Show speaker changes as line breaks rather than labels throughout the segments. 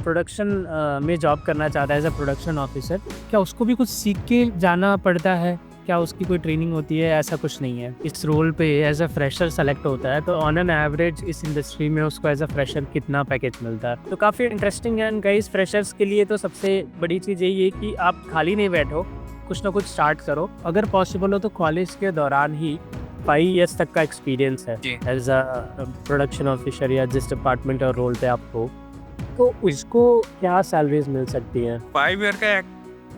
Production में job करना चाहता है एज अ प्रोडक्शन ऑफिसर, क्या उसको भी कुछ सीख के जाना पड़ता है? क्या उसकी कोई ट्रेनिंग होती है? ऐसा कुछ नहीं है। इस रोल पे एज अ फ्रेशर सेलेक्ट होता है, तो ऑन एन एवरेज इस इंडस्ट्री में उसको एज अ फ्रेशर कितना पैकेज मिलता है? तो काफ़ी इंटरेस्टिंग है। एंड गाइस, फ्रेशर्स के लिए तो सबसे बड़ी चीज़ यही है कि आप खाली नहीं बैठो, कुछ ना कुछ स्टार्ट करो। अगर पॉसिबल हो तो कॉलेज के दौरान ही 5 ईयर्स तक का एक्सपीरियंस है
जी।
एज अ प्रोडक्शन ऑफिसर या जिस डिपार्टमेंट और रोल पे आप हो, तो उसको क्या सैलरीज मिल सकती हैं?
5 ईयर का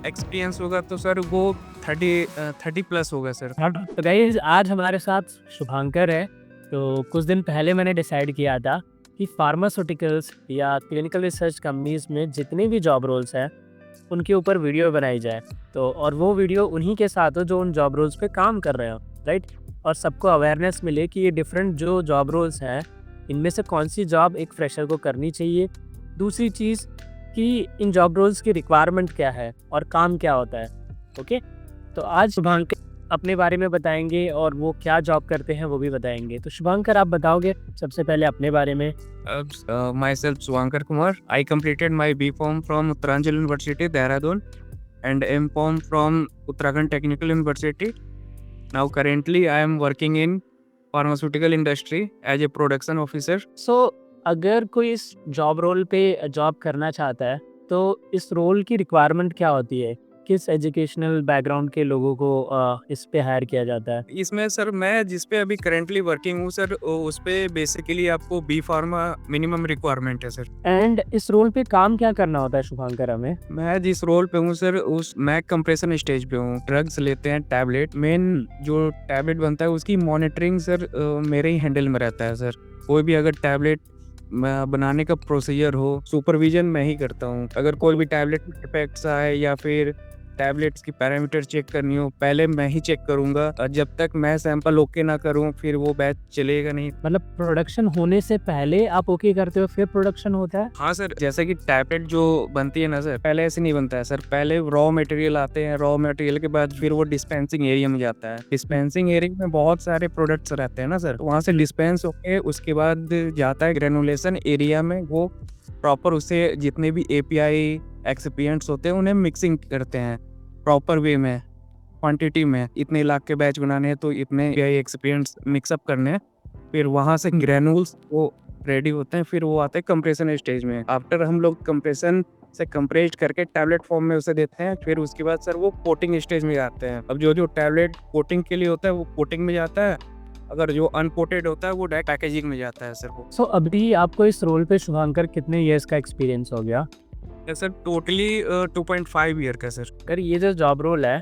एक्सपीरियंस होगा तो सर वो 30 प्लस होगा सर।
तो गाइस, आज हमारे साथ शुभांकर है। तो कुछ दिन पहले मैंने डिसाइड किया था कि फार्मास्यूटिकल्स या क्लिनिकल रिसर्च कंपनीज में जितने भी जॉब रोल्स हैं उनके ऊपर वीडियो बनाई जाए। तो और वो वीडियो उन्हीं के साथ हो जो उन जॉब रोल्स पे काम कर रहे हो, राइट? और सबको अवेयरनेस मिले कि ये डिफरेंट जो जॉब रोल्स हैं, इनमें से कौन सी जॉब एक फ्रेशर को करनी चाहिए। दूसरी चीज़ कि इन जॉब रोल्स की रिक्वायरमेंट क्या है और काम क्या होता है। ओके, तो आज शुभांकर अपने बारे में बताएंगे और वो क्या जॉब करते हैं वो भी बताएंगे। तो शुभांकर, आप बताओगे सबसे पहले अपने बारे में?
My self Shubhankar Kumar, I completed my B.Pharm from Uttaranchal University, Dehradun, and M.Pharm from Uttarakhand Technical University. Now currently I am working in pharmaceutical industry as a production officer.
सो अगर कोई इस जॉब रोल पे जॉब करना चाहता है, तो इस role की रिक्वायरमेंट क्या होती है? किस एजुकेशनल बैकग्राउंड के लोगों को इस पे हायर किया जाता है?
इसमें सर मैं जिस पे अभी करेंटली वर्किंग हूँ सर, उस पे बेसिकली आपको बी फार्मा मिनिमम रिक्वायरमेंट है सर।
एंड इस रोल पे काम क्या करना होता है शुभांकर हमें?
मैं जिस रोल पे हूँ सर, उस मैं कंप्रेशन स्टेज पे हूँ। ड्रग्स लेते हैं, टैबलेट, मेन जो टैबलेट बनता है उसकी मॉनिटरिंग सर मेरे ही हैंडल में रहता है सर। कोई भी अगर टैबलेट बनाने का प्रोसीजर हो, सुपरविजन मैं ही करता हूँ। अगर कोई भी टैबलेट में इफेक्ट्स आए या फिर टैबलेट्स की पैरामीटर चेक करनी हो, पहले मैं ही चेक करूंगा। और जब तक मैं सैंपल ओके ना करूं फिर वो बैच चलेगा नहीं।
मतलब प्रोडक्शन होने से पहले आप ओके करते हो, फिर प्रोडक्शन होता है?
हाँ सर, जैसे कि टैबलेट जो बनती है ना सर, पहले ऐसे नहीं बनता है सर। पहले रॉ मटेरियल आते हैं, रॉ मटेरियल के बाद फिर वो डिस्पेंसिंग एरिया में जाता है। डिस्पेंसिंग एरिया में बहुत सारे प्रोडक्ट्स रहते हैं ना सर, वहाँ से डिस्पेंस होके उसके बाद जाता है ग्रेनुलेशन एरिया में। वो प्रॉपर उसे जितने भी API एक्सिपिएंट्स होते हैं उन्हें मिक्सिंग करते हैं प्रॉपर वे में, क्वांटिटी में। इतने लाख के बैच बनाने हैं तो इतने API एक्सिपिएंट्स मिक्सअप करने हैं। फिर वहाँ से ग्रेनुल्स वो रेडी होते हैं, फिर वो आते हैं कंप्रेशन स्टेज में। आफ्टर हम लोग कंप्रेशन से कंप्रेस्ड करके टैबलेट फॉर्म में उसे देते हैं। फिर उसके बाद सर वो कोटिंग स्टेज में जाते हैं। अब जो टैबलेट कोटिंग के लिए होता है वो कोटिंग में जाता है, अगर जो अनकोटेड होता है वो डायरेक्ट पैकेजिंग में जाता है सर वो।
सो अभी आपको इस रोल पे शुभांकर कितने ईयर्स का एक्सपीरियंस हो गया?
सर टोटली 2.5 ईयर का सर।
अगर ये जो जॉब रोल है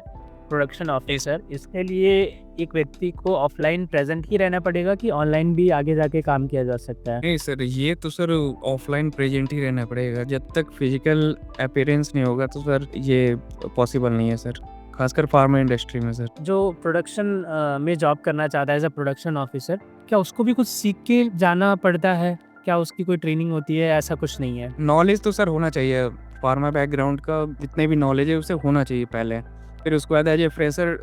प्रोडक्शन ऑफिसर, इसके लिए एक व्यक्ति को ऑफलाइन प्रेजेंट ही रहना पड़ेगा कि ऑनलाइन भी आगे जाके काम किया जा सकता है?
नहीं सर, ये तो सर ऑफलाइन प्रेजेंट ही रहना पड़ेगा। जब तक फिजिकल अपीयरेंस नहीं होगा तो सर ये पॉसिबल नहीं है सर, खासकर फार्मा इंडस्ट्री में सर।
जो प्रोडक्शन में जॉब करना चाहता है एज अ प्रोडक्शन ऑफिसर, क्या उसको भी कुछ सीख के जाना पड़ता है? क्या उसकी कोई ट्रेनिंग होती है? ऐसा कुछ नहीं है।
नॉलेज तो सर होना चाहिए, फार्मा बैकग्राउंड का जितने भी नॉलेज है उसे होना चाहिए पहले। फिर उसके बाद as a fresher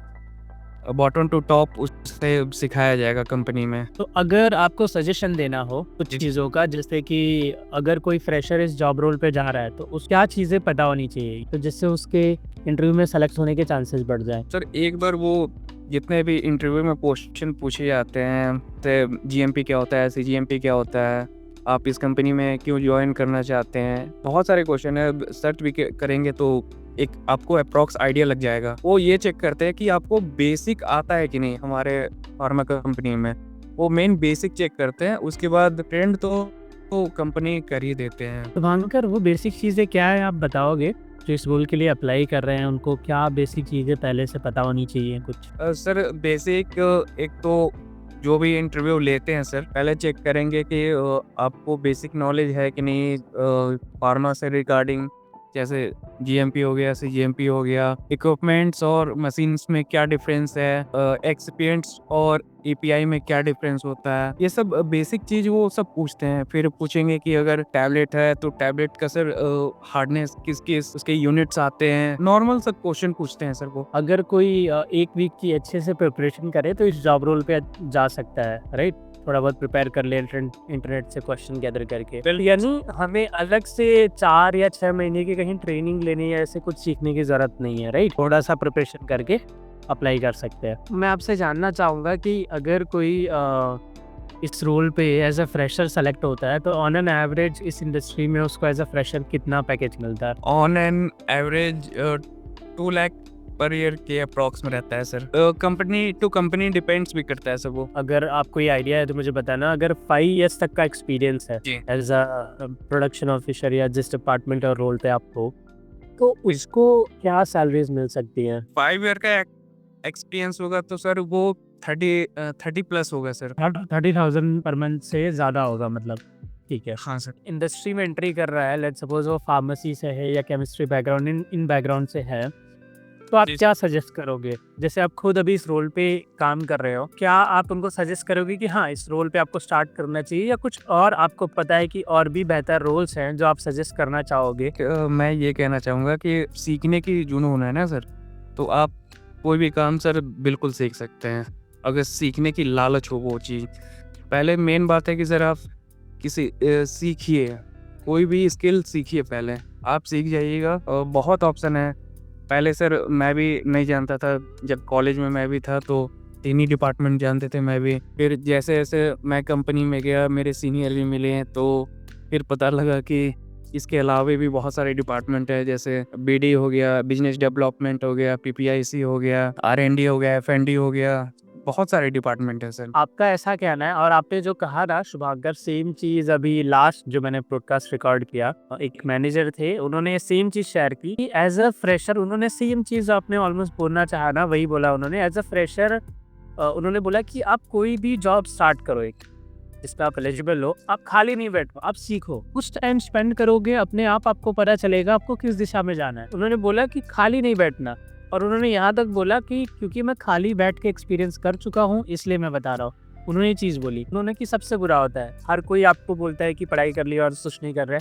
bottom to top उससे सिखाया जाएगा कंपनी में।
तो अगर आपको सजेशन देना हो कुछ
जी।
चीज़ों का, जैसे कि अगर कोई फ्रेशर इस जॉब रोल पे जा रहा है तो उस क्या चीज़ें पता होनी चाहिए तो जिससे उसके इंटरव्यू में सेलेक्ट होने के चांसेस बढ़ जाए?
सर एक बार वो जितने भी इंटरव्यू में क्वेश्चन पूछे जाते हैं, तो GMP क्या होता है, CGMP क्या होता है, आप इस कंपनी में क्यों ज्वाइन करना चाहते हैं, बहुत सारे क्वेश्चन है। सर्च भी करेंगे तो एक आपको अप्रॉक्स आइडिया लग जाएगा। वो ये चेक करते हैं कि आपको बेसिक आता है कि नहीं हमारे फार्मा कंपनी में। वो मेन बेसिक चेक करते हैं, उसके बाद ट्रेंड तो कंपनी कर ही देते हैं।
तो भानुकर, वो बेसिक चीज़ें क्या है आप बताओगे? जो इस रोल के लिए अप्लाई कर रहे हैं उनको क्या बेसिक चीज़ें पहले से पता होनी चाहिए कुछ?
सर बेसिक एक तो जो भी इंटरव्यू लेते हैं सर, पहले चेक करेंगे कि आपको बेसिक नॉलेज है कि नहीं फार्मा से रिगार्डिंग। जैसे GMP हो गया, CGMP हो गया, इक्विपमेंट्स और मशीन्स में क्या डिफरेंस है, एक्सपीरियंस और API में क्या डिफरेंस होता है, ये सब बेसिक चीज वो सब पूछते हैं। फिर पूछेंगे कि अगर टैबलेट है तो टैबलेट का सर हार्डनेस किसके उसके यूनिट्स आते हैं, नॉर्मल सब क्वेश्चन पूछते हैं सर वो।
अगर कोई एक वीक की अच्छे से प्रिपरेशन करे तो इस जॉब रोल पे जा सकता है, राइट? थोड़ा बहुत प्रिपेयर कर ले इंटरनेट से क्वेश्चन गैदर करके। यानी हमें अलग से 4 या 6 महीने की कहीं ट्रेनिंग लेनी या ऐसे कुछ सीखने की ज़रूरत नहीं है, राइट? थोड़ा सा प्रिपरेशन करके अप्लाई कर सकते हैं। मैं आपसे जानना चाहूँगा कि अगर कोई इस रोल पे एज अ फ्रेशर सेलेक्ट होता है तो ऑन एन एवरेज इस इंडस्ट्री में उसको एज अ फ्रेशर कितना पैकेज मिलता है?
On an average 2 lakh per year के अप्रॉक्स में रहता है sir. Company to company depends भी करता है सर वो।
अगर आपको ये आइडिया है तो मुझे बताना। अगर 5 इयर्स तक का एक्सपीरियंस है
जी।
एज अ प्रोडक्शन ऑफिसर या जिस डिपार्टमेंट और रोल पे आप हो, तो उसको क्या सैलरीज मिल सकती हैं?
5 ईयर का एक्सपीरियंस होगा तो सर वो 30 प्लस होगा सर।
30,000 पर मंथ से ज़्यादा होगा मतलब। ठीक है।
हाँ सर।
इंडस्ट्री में एंट्री कर रहा है, लेट्स सपोज वो फार्मेसी से है या केमिस्ट्री बैकग्राउंड इन बैकग्राउंड से है, तो आप
जी।
क्या सजेस्ट करोगे? जैसे आप खुद अभी इस रोल पे काम कर रहे हो, क्या आप उनको सजेस्ट करोगे कि हाँ इस रोल पे आपको स्टार्ट करना चाहिए, या कुछ और आपको पता है कि और भी बेहतर रोल्स हैं जो आप सजेस्ट करना चाहोगे?
मैं ये कहना चाहूँगा कि सीखने की जुनून है ना सर, तो आप कोई भी काम सर बिल्कुल सीख सकते हैं, अगर सीखने की लालच हो वो चीज़। पहले मेन बात है कि सर आप किसी सीखिए, कोई भी स्किल सीखिए पहले, आप सीख जाइएगा और बहुत ऑप्शन है। पहले सर मैं भी नहीं जानता था, जब कॉलेज में मैं भी था तो 3 ही डिपार्टमेंट जानते थे मैं भी। फिर जैसे-जैसे मैं कंपनी में गया, मेरे सीनियर भी मिले हैं, तो फिर पता लगा कि इसके अलावा भी बहुत सारे डिपार्टमेंट है, जैसे बीडी हो गया, बिजनेस डेवलपमेंट हो गया, पीपीआईसी हो गया, आरएनडी हो गया, एफएनडी हो गया, बहुत सारे डिपार्टमेंट है सर।
आपका ऐसा कहना है, और आपने जो कहा ना शुभांकर, सेम चीज़ अभी लास्ट जो मैंने पॉडकास्ट रिकॉर्ड किया, एक मैनेजर थे, उन्होंने सेम चीज़ शेयर की कि एज अ फ्रेशर उन्होंने सेम चीज़ आपने ऑलमोस्ट बोलना चाहा ना, वही बोला उन्होंने। एज अ फ्रेशर उन्होंने बोला कि आप कोई भी जॉब स्टार्ट करो एक जिसपे आप एलिजिबल हो, आप खाली नहीं बैठो, आप सीखो, कुछ टाइम स्पेंड करोगे, अपने आप आपको पता चलेगा आपको किस दिशा में जाना है। उन्होंने बोला कि खाली नहीं बैठना, और उन्होंने यहाँ तक बोला कि क्योंकि मैं खाली बैठ के एक्सपीरियंस कर चुका हूँ इसलिए मैं बता रहा हूँ। उन्होंने ये चीज़ बोली, उन्होंने कि सबसे बुरा होता है, हर कोई आपको बोलता है कि पढ़ाई कर लिया और कुछ नहीं कर रहे,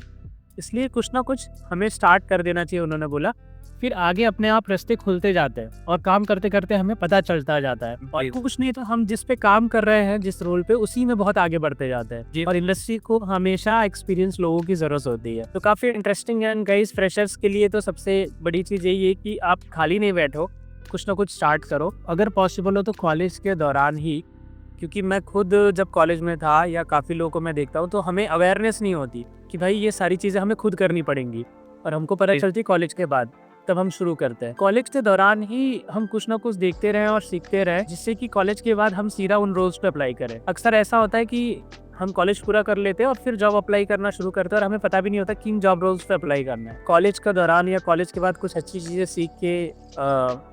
इसलिए कुछ ना कुछ हमें स्टार्ट कर देना चाहिए। उन्होंने बोला फिर आगे अपने आप रास्ते खुलते जाते हैं और काम करते करते हमें पता चलता जाता है, और कुछ नहीं तो हम जिस पे काम कर रहे हैं, जिस रोल पे, उसी में बहुत आगे बढ़ते जाते हैं। और इंडस्ट्री को हमेशा एक्सपीरियंस लोगों की जरूरत होती है। तो काफी इंटरेस्टिंग है गाइस। फ्रेशर्स के लिए तो सबसे बड़ी चीज यही है कि आप खाली नहीं बैठो, कुछ ना कुछ स्टार्ट करो, अगर पॉसिबल हो तो कॉलेज के दौरान ही। क्योंकि मैं खुद जब कॉलेज में था, या काफ़ी लोगों को मैं देखता हूँ, तो हमें अवेयरनेस नहीं होती कि भाई ये सारी चीज़ें हमें खुद करनी पड़ेंगी, और हमको पता चलती कॉलेज के बाद, तब हम शुरू करते हैं। कॉलेज के दौरान ही हम कुछ ना कुछ देखते रहें और सीखते रहें, जिससे कि कॉलेज के बाद हम सीधा उन रोल्स पे अप्लाई करें। अक्सर ऐसा होता है कि हम कॉलेज पूरा कर लेते हैं और फिर जॉब अप्लाई करना शुरू करते हैं, और हमें पता भी नहीं होता किन जॉब रोल्स पे अप्लाई करना है। कॉलेज के दौरान या कॉलेज के बाद कुछ अच्छी चीज़ें सीख के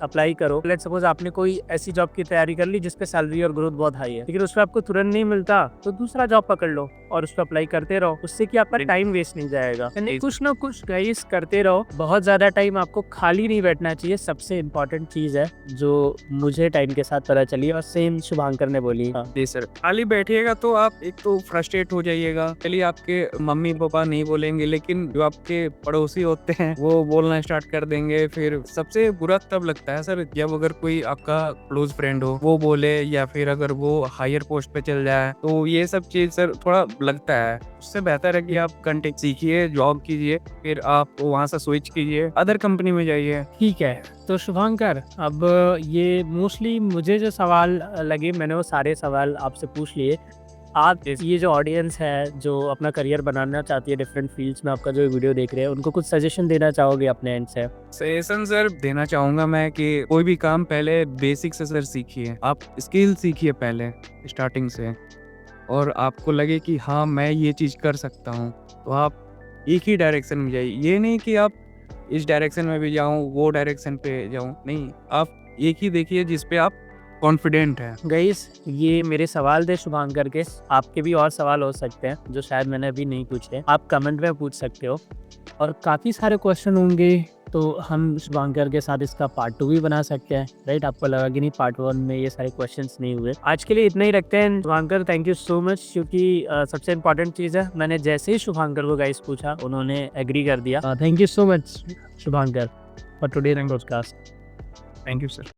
अप्लाई करो। लेट्स सपोज आपने कोई ऐसी जॉब की तैयारी कर ली जिसपे सैलरी और ग्रोथ बहुत हाई है, लेकिन उस पर आपको तुरंत नहीं मिलता, तो दूसरा जॉब पकड़ लो और उस पर अप्लाई करते रहो, उससे कि आपका टाइम वेस्ट नहीं जाएगा। यानी कुछ ना कुछ गाइस करते रहो, बहुत ज़्यादा टाइम आपको खाली नहीं बैठना चाहिए। सबसे इम्पोर्टेंट चीज़ है जो मुझे टाइम के साथ पता चली, और सेम शुभांकर ने बोली।
जी सर, खाली बैठिएगा तो आप एक तो फ्रस्ट्रेट हो जाइएगा। चलिए आपके मम्मी पापा नहीं बोलेंगे, लेकिन जो आपके पड़ोसी होते हैं वो बोलना स्टार्ट कर देंगे। फिर सबसे बुरा तब लगता है सर जब अगर कोई आपका क्लोज फ्रेंड हो वो बोले, या फिर अगर वो हायर पोस्ट पे चल जाए, तो ये सब चीज सर थोड़ा लगता है। उससे बेहतर है कि आप कंटेंट सीखिए, जॉब कीजिए, फिर आप वहाँ से स्विच कीजिए, अदर कंपनी में जाइए।
ठीक है, तो शुभांकर, अब ये मोस्टली मुझे जो सवाल लगे मैंने वो सारे सवाल आपसे पूछ लिए। आप ये जो ऑडियंस है जो अपना करियर बनाना चाहती है डिफरेंट फील्ड्स में, आपका जो वीडियो देख रहे हैं, उनको कुछ सजेशन देना चाहोगे अपने एंड से?
सजेशन सर देना चाहूंगा मैं कि कोई भी काम पहले बेसिक से सर सीखिए, आप स्किल सीखिए पहले स्टार्टिंग से, और आपको लगे कि हाँ मैं ये चीज़ कर सकता हूँ, तो आप एक ही डायरेक्शन में जाइए। ये नहीं कि आप इस डायरेक्शन में भी जाऊँ, वो डायरेक्शन पे जाऊँ, नहीं, आप एक ही देखिए जिस पे आप कॉन्फिडेंट है।
गाइस, ये मेरे सवाल थे शुभांकर के। आपके भी और सवाल हो सकते हैं जो शायद मैंने अभी नहीं पूछे, आप कमेंट में पूछ सकते हो, और काफ़ी सारे क्वेश्चन होंगे तो हम शुभांकर के साथ इसका पार्ट 2 भी बना सकते हैं, राइट? आपको लगा कि नहीं पार्ट 1 में ये सारे क्वेश्चंस नहीं हुए। आज के लिए इतना ही रखते हैं। Shubhankar, thank you so much, क्योंकि सबसे इंपॉर्टेंट चीज़ है, मैंने जैसे ही शुभांकर को गाइस पूछा, उन्होंने एग्री कर दिया। Thank you so much Shubhankar for today podcast.
Thank you sir.